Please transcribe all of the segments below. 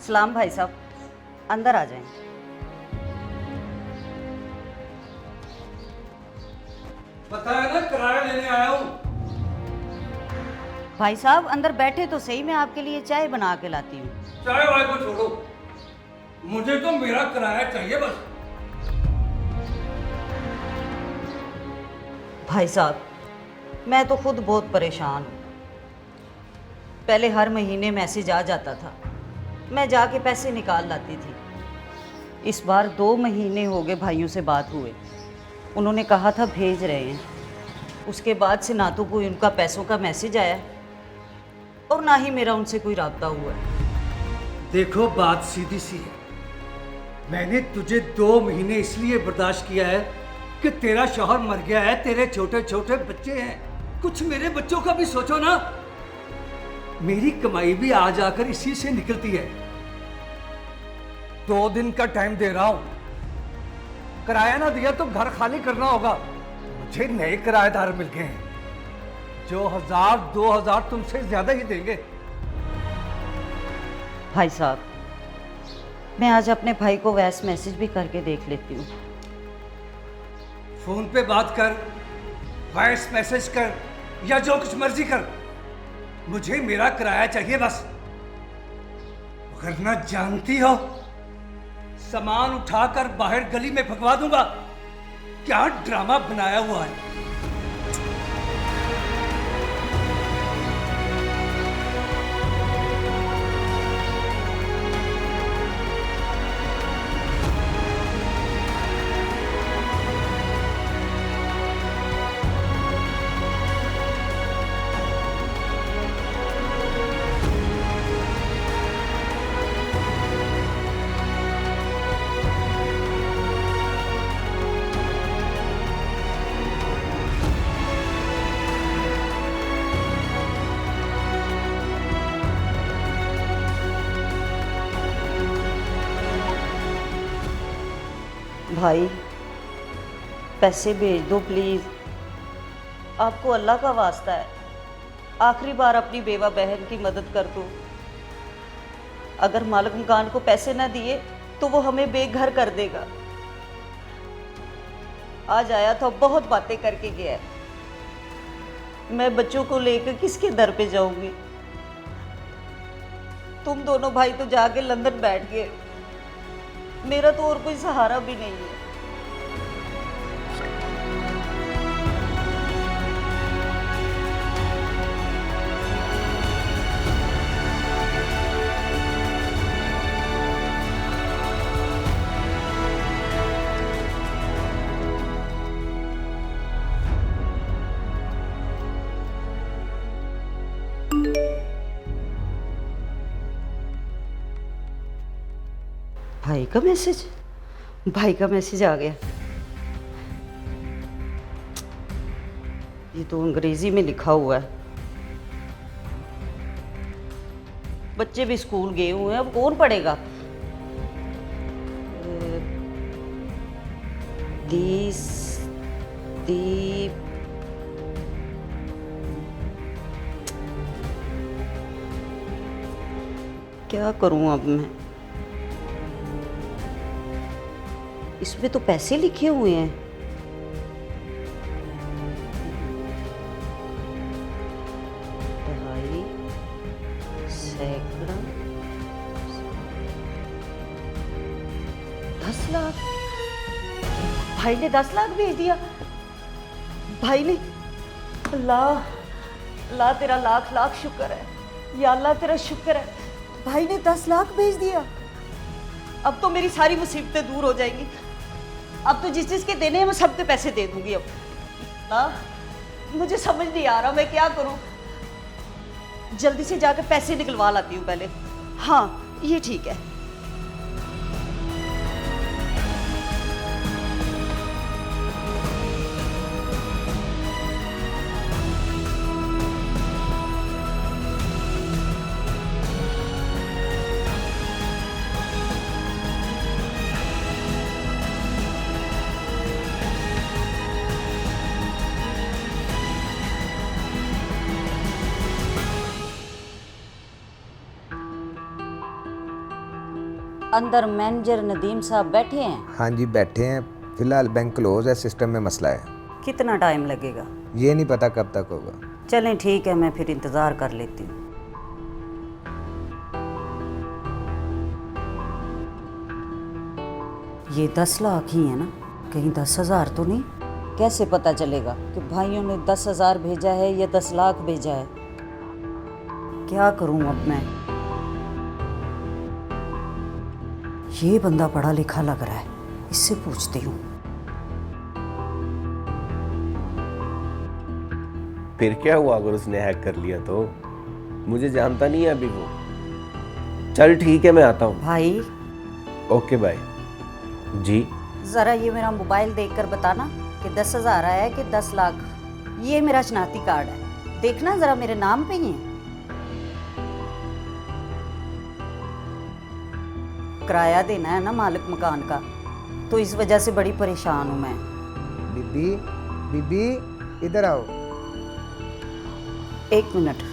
सलाम भाई साहब, अंदर आ जाएं। बताया ना किराया लेने आया हूँ। भाई साहब अंदर बैठे तो सही, मैं आपके लिए चाय बना के लाती हूँ। चाय वाय को छोड़ो, मुझे तो मेरा किराया चाहिए बस। भाई साहब मैं तो खुद बहुत परेशान हूँ। पहले हर महीने मैसेज आ जाता था, मैं जाके पैसे निकाल लाती थी। इस बार 2 महीने हो गए भाइयों से बात हुए, उन्होंने कहा था भेज रहे हैं। उसके बाद से ना तो कोई उनका पैसों का मैसेज आया और ना ही मेरा उनसे कोई राब्ता हुआ है। देखो बात सीधी सी है, मैंने तुझे 2 महीने इसलिए बर्दाश्त किया है कि तेरा शौहर मर गया है, तेरे छोटे छोटे बच्चे हैं। कुछ मेरे बच्चों का भी सोचो ना। मेरी कमाई भी आ जाकर इसी से निकलती है। 2 दिन का टाइम दे रहा हूं, किराया ना दिया तो घर खाली करना होगा। मुझे नए किराएदार मिल गए हैं जो 1000-2000 तुमसे ज्यादा ही देंगे। भाई साहब मैं आज अपने भाई को वॉइस मैसेज भी करके देख लेती हूँ। फोन पे बात कर, वॉइस मैसेज कर या जो कुछ मर्जी कर, मुझे मेरा किराया चाहिए बस। वरना जानती हो सामान उठाकर बाहर गली में फंकवा दूंगा। क्या ड्रामा बनाया हुआ है। भाई पैसे भेज दो प्लीज़, आपको अल्लाह का वास्ता है, आखिरी बार अपनी बेवा बहन की मदद कर दो। अगर मालिक मकान को पैसे ना दिए तो वो हमें बेघर कर देगा। आज आया था, बहुत बातें करके गया है। मैं बच्चों को लेकर किसके दर पे जाऊंगी? तुम दोनों भाई तो जाके लंदन बैठ गए, मेरा तो और कोई सहारा भी नहीं है। भाई का मैसेज आ गया। ये तो अंग्रेजी में लिखा हुआ है। बच्चे भी स्कूल गए हुए हैं, अब कौन पढ़ेगा? दिस दीप क्या करूं अब मैं? इसमें तो पैसे लिखे हुए हैं। ढाई सैकड़ा 10 लाख। भाई ने 10 लाख भेज दिया। भाई ने, अल्लाह अल्लाह तेरा लाख लाख शुक्र है। या अल्लाह तेरा शुक्र है, भाई ने 10 लाख भेज दिया। अब तो मेरी सारी मुसीबतें दूर हो जाएंगी। अब तो जिस चीज़ के देने हैं मैं सब के पैसे दे दूंगी। अब मुझे समझ नहीं आ रहा मैं क्या करूं। जल्दी से जाकर पैसे निकलवा लाती हूँ पहले। हाँ ये ठीक है। अंदर मैनेजर नदीम साहब बैठे हैं? हाँ जी बैठे हैं, फिलहाल बैंक क्लोज है, सिस्टम में मसला है। कितना टाइम लगेगा? ये नहीं पता कब तक होगा। चलें ठीक है, मैं फिर इंतज़ार कर लेती हूँ। ये 10 लाख ही है ना, कहीं 10,000 तो नहीं? कैसे पता चलेगा कि भाइयों ने 10,000 भेजा है या 10 लाख भेजा है? क्या करूं अब मैं? ये बंदा पढ़ा लिखा लग रहा है, इससे पूछती हूँ। फिर क्या हुआ अगर उसने हैक कर लिया तो? मुझे जानता नहीं है अभी वो। चल ठीक है, मैं आता हूँ। भाई ओके बाय। जी ज़रा ये मेरा मोबाइल देखकर बताना कि 10,000 आया है कि 10 लाख। ये मेरा शनाख्ती कार्ड है, देखना ज़रा मेरे नाम पे ही है। किराया देना है ना मालिक मकान का, तो इस वजह से बड़ी परेशान हूँ मैं। बीबी, बीबी इधर आओ। 1 मिनट।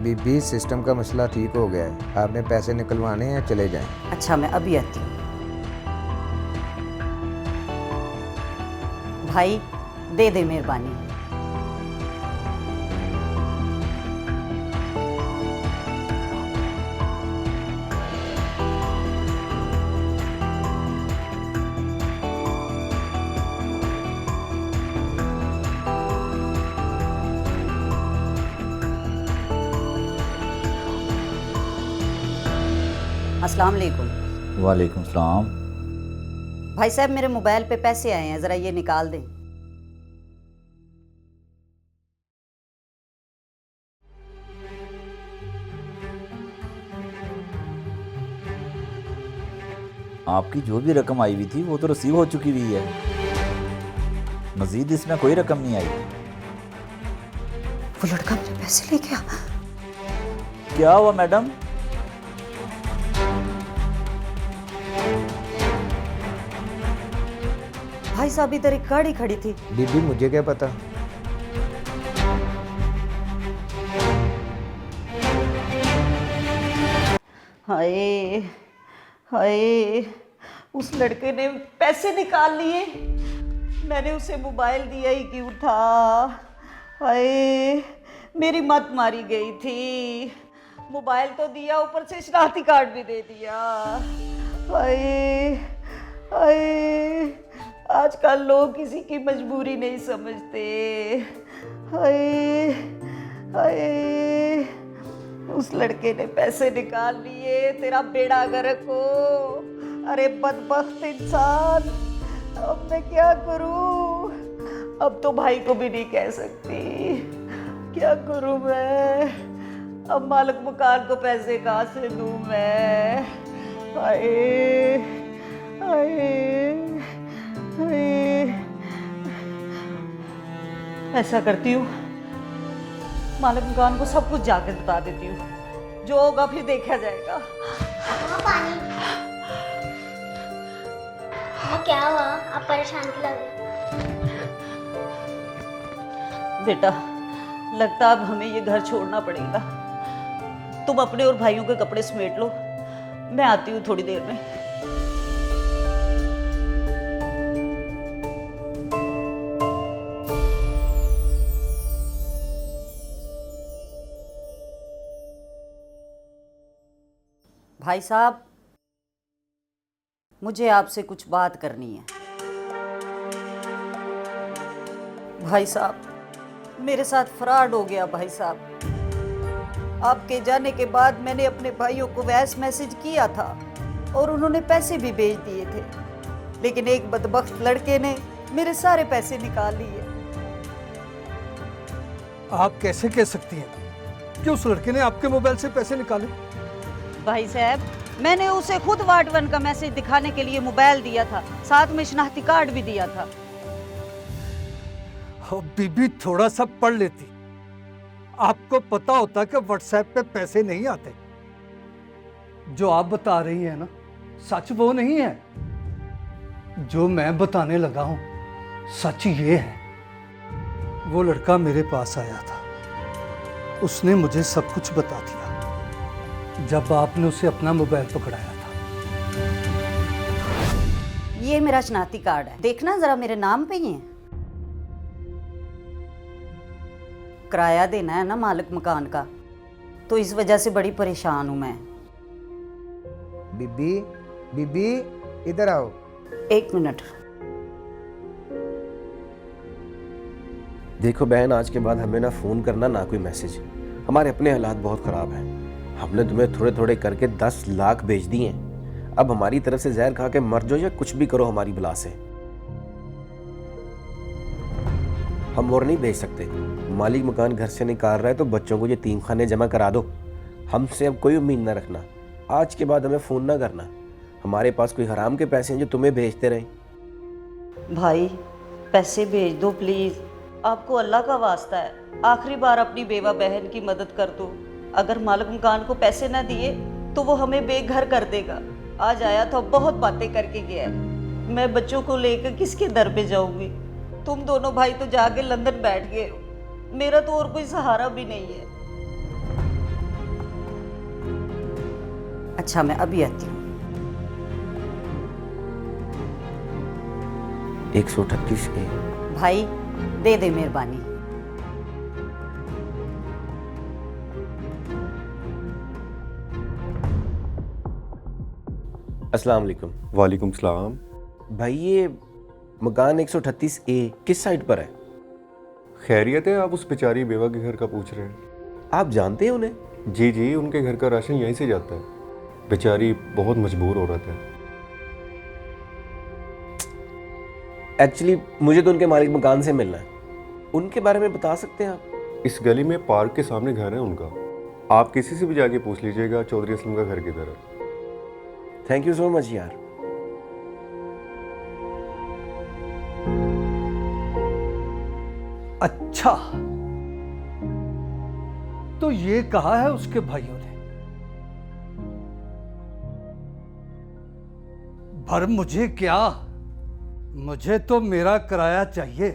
बीबी सिस्टम का मसला ठीक हो गया है, आपने पैसे निकलवाने हैं, चले जाएं। अच्छा मैं अभी आती हूँ। भाई दे दे मेहरबानी। अस्सलाम वालेकुम। वालेकुम सलाम। भाई साहब मेरे मोबाइल पे पैसे आए हैं, ज़रा ये निकाल दें। आपकी जो भी रकम आई हुई थी वो तो रिसीव हो चुकी हुई है, मजीद इसमें कोई रकम नहीं आई। वो लड़का मेरे पैसे ले गया। क्या हुआ मैडम? भाई साहब इधर एक गाड़ी खड़ी थी। बीबी मुझे क्या पता। हाय हाय, उस लड़के ने पैसे निकाल लिए। मैंने उसे मोबाइल दिया ही क्यों था? हाय, मेरी मत मारी गई थी। मोबाइल तो दिया, ऊपर से शनाख्ती कार्ड भी दे दिया। हाय हाय, आजकल लोग किसी की मजबूरी नहीं समझते। हाय हाय, उस लड़के ने पैसे निकाल लिए, तेरा बेड़ा गर्क हो। अरे बदबख्त इंसान, अब मैं क्या करूं? अब तो भाई को भी नहीं कह सकती। क्या करूं मैं? अब मालिक मकान को पैसे कहाँ से दूं मैं? हाय हाय हाय। ऐसा करती हूँ, मालिक मकान को सब कुछ जाके बता देती हूँ, जो होगा फिर देखा जाएगा। पानी। क्या हुआ? आप परेशान क्यों लग रहे? बेटा लगता अब हमें ये घर छोड़ना पड़ेगा। तुम अपने और भाइयों के कपड़े समेट लो, मैं आती हूँ थोड़ी देर में। भाई साहब मुझे आपसे कुछ बात करनी है। भाई साहब मेरे साथ फ्रॉड हो गया। भाई साहब आपके जाने के बाद मैंने अपने भाइयों को वॉइस मैसेज किया था और उन्होंने पैसे भी भेज दिए थे, लेकिन एक बदबख्त लड़के ने मेरे सारे पैसे निकाल लिए। आप कैसे कह सकती हैं कि उस लड़के ने आपके मोबाइल से पैसे निकाले? भाई साहब मैंने उसे खुद वार्ड 1 का मैसेज दिखाने के लिए मोबाइल दिया था, साथ में शनाख्ती कार्ड भी दिया था। और बीबी थोड़ा सा पढ़ लेती, आपको पता होता कि व्हाट्सएप पे पैसे नहीं आते। जो आप बता रही हैं ना, सच वो नहीं है। जो मैं बताने लगा हूं सच ये है, वो लड़का मेरे पास आया था, उसने मुझे सब कुछ बता दिया जब आपने उसे अपना मोबाइल पकड़ाया था। ये मेरा शनाख्ती कार्ड है, देखना जरा मेरे नाम पे ही है। किराया देना है ना मालिक मकान का, तो इस वजह से बड़ी परेशान हूं मैं। बीबी, बीबी इधर आओ। 1 मिनट। देखो बहन, आज के बाद हमें ना फ़ोन करना ना कोई मैसेज। हमारे अपने हालात बहुत ख़राब हैं। हमने तुम्हें थोड़े थोड़े करके 10 लाख भेज दिए हैं। अब हमारी तरफ से जहर खा के मर जाओ या कुछ भी करो हमारी बला से। हम और नहीं भेज सकते। मालिक मकान घर से निकाल रहा है तो बच्चों को ये 3 खाने जमा करा दो। हमसे अब कोई उम्मीद ना रखना। आज के बाद हमें फ़ोन ना करना। हमारे पास कोई हराम के पैसे हैं जो तुम्हें भेजते रहें। भाई पैसे भेज दो प्लीज़, आपको अल्लाह का वास्ता है, आखिरी बार अपनी बेवा बहन की मदद कर दो। अगर मालिक मकान को पैसे ना दिए तो वो हमें बेघर कर देगा। आज आया था, बहुत बातें करके गया है। मैं बच्चों को लेकर किसके दर पे जाऊंगी? तुम दोनों भाई तो जाके लंदन बैठ गए हो, मेरा तो और कोई सहारा भी नहीं है। अच्छा मैं अभी आती हूँ। 138 ए। भाई दे दे मेहरबानी। अस्सलाम वालेकुम। वालेकुम सलाम। भाई ये मकान 138 ए किस साइड पर है? खैरियत है? आप उस बेचारी बेवा के घर का पूछ रहे हैं? आप जानते हैं उन्हें? जी जी, उनके घर का राशन यहीं से जाता है। बेचारी बहुत मजबूर औरत है। एक्चुअली मुझे तो उनके मालिक मकान से मिलना है। उनके बारे में बता सकते हैं आप? इस गली में पार्क के सामने घर है उनका। आप किसी से भी जाके पूछ लीजिएगा चौधरी असलम का घर किधर है। थैंक यू सो मच यार। अच्छा, तो ये कहा है उसके भाइयों ने। पर मुझे क्या, मुझे तो मेरा किराया चाहिए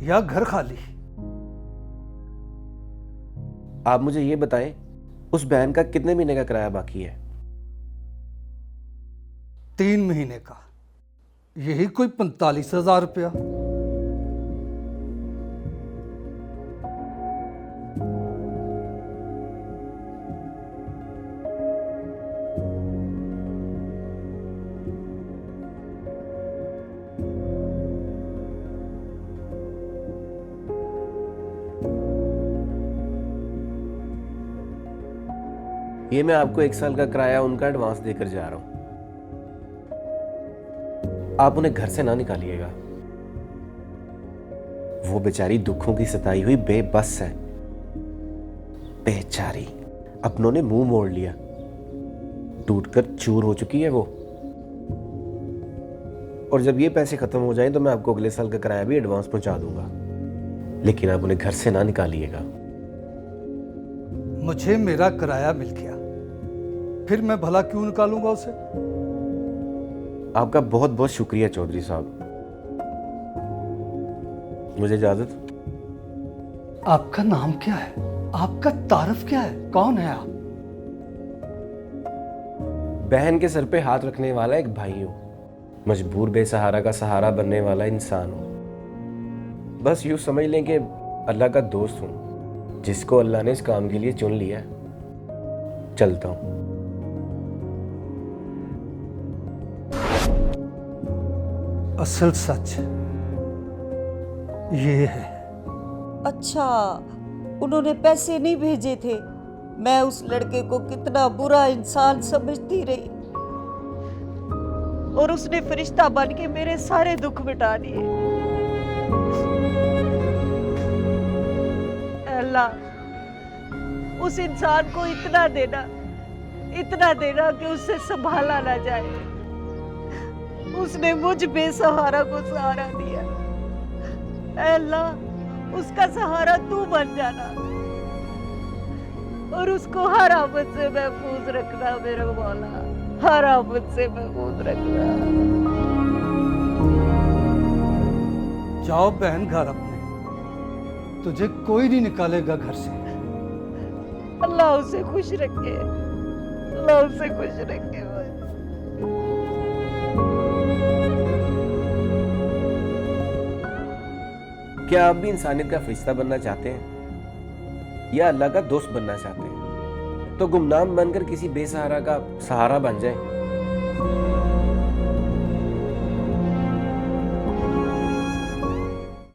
या घर खाली। आप मुझे ये बताएं, उस बहन का कितने महीने का किराया बाकी है? 3 महीने का, यही कोई 45,000 रुपया। ये मैं आपको 1 साल का किराया उनका एडवांस देकर जा रहा हूं। आप उन्हें घर से ना निकालिएगा। वो बेचारी दुखों की सताई हुई बेबस है। बेचारी, अपनों ने मुंह मोड़ लिया, टूटकर चूर हो चुकी है वो। और जब ये पैसे खत्म हो जाएं तो मैं आपको अगले साल का किराया भी एडवांस पहुंचा दूंगा। लेकिन आप उन्हें घर से ना निकालिएगा। मुझे मेरा किराया मिल गया, फिर मैं भला क्यों निकालूंगा उसे? आपका बहुत बहुत शुक्रिया चौधरी साहब। मुझे इजाजत। आपका नाम क्या है? आपका तारफ क्या है? कौन है आप? बहन के सर पे हाथ रखने वाला एक भाई हूं। मजबूर बेसहारा का सहारा बनने वाला इंसान हूं। बस यूं समझ लें कि अल्लाह का दोस्त हूं, जिसको अल्लाह ने इस काम के लिए चुन लिया। चलता हूं। असल सच ये है। अच्छा, उन्होंने पैसे नहीं भेजे थे। मैं उस लड़के को कितना बुरा इंसान समझती रही, और उसने फरिश्ता बन के मेरे सारे दुख मिटा दिए। अल्लाह, उस इंसान को इतना देना कि उससे संभाला ना जाए। उसने मुझ बेसहारा को सहारा दिया। अल्लाह, उसका सहारा तू बन जाना और उसको हर आफत से महफूज रखना मेरे मौला, हर आफत से महफूज रखना। जाओ बहन घर अपने, तुझे कोई नहीं निकालेगा घर से। अल्लाह उसे खुश रखे, अल्लाह उसे खुश रखे भाई। क्या आप भी इंसानियत का फरिश्ता बनना चाहते हैं या अल्लाह का दोस्त बनना चाहते हैं? तो गुमनाम बनकर किसी बेसहारा का सहारा बन जाए।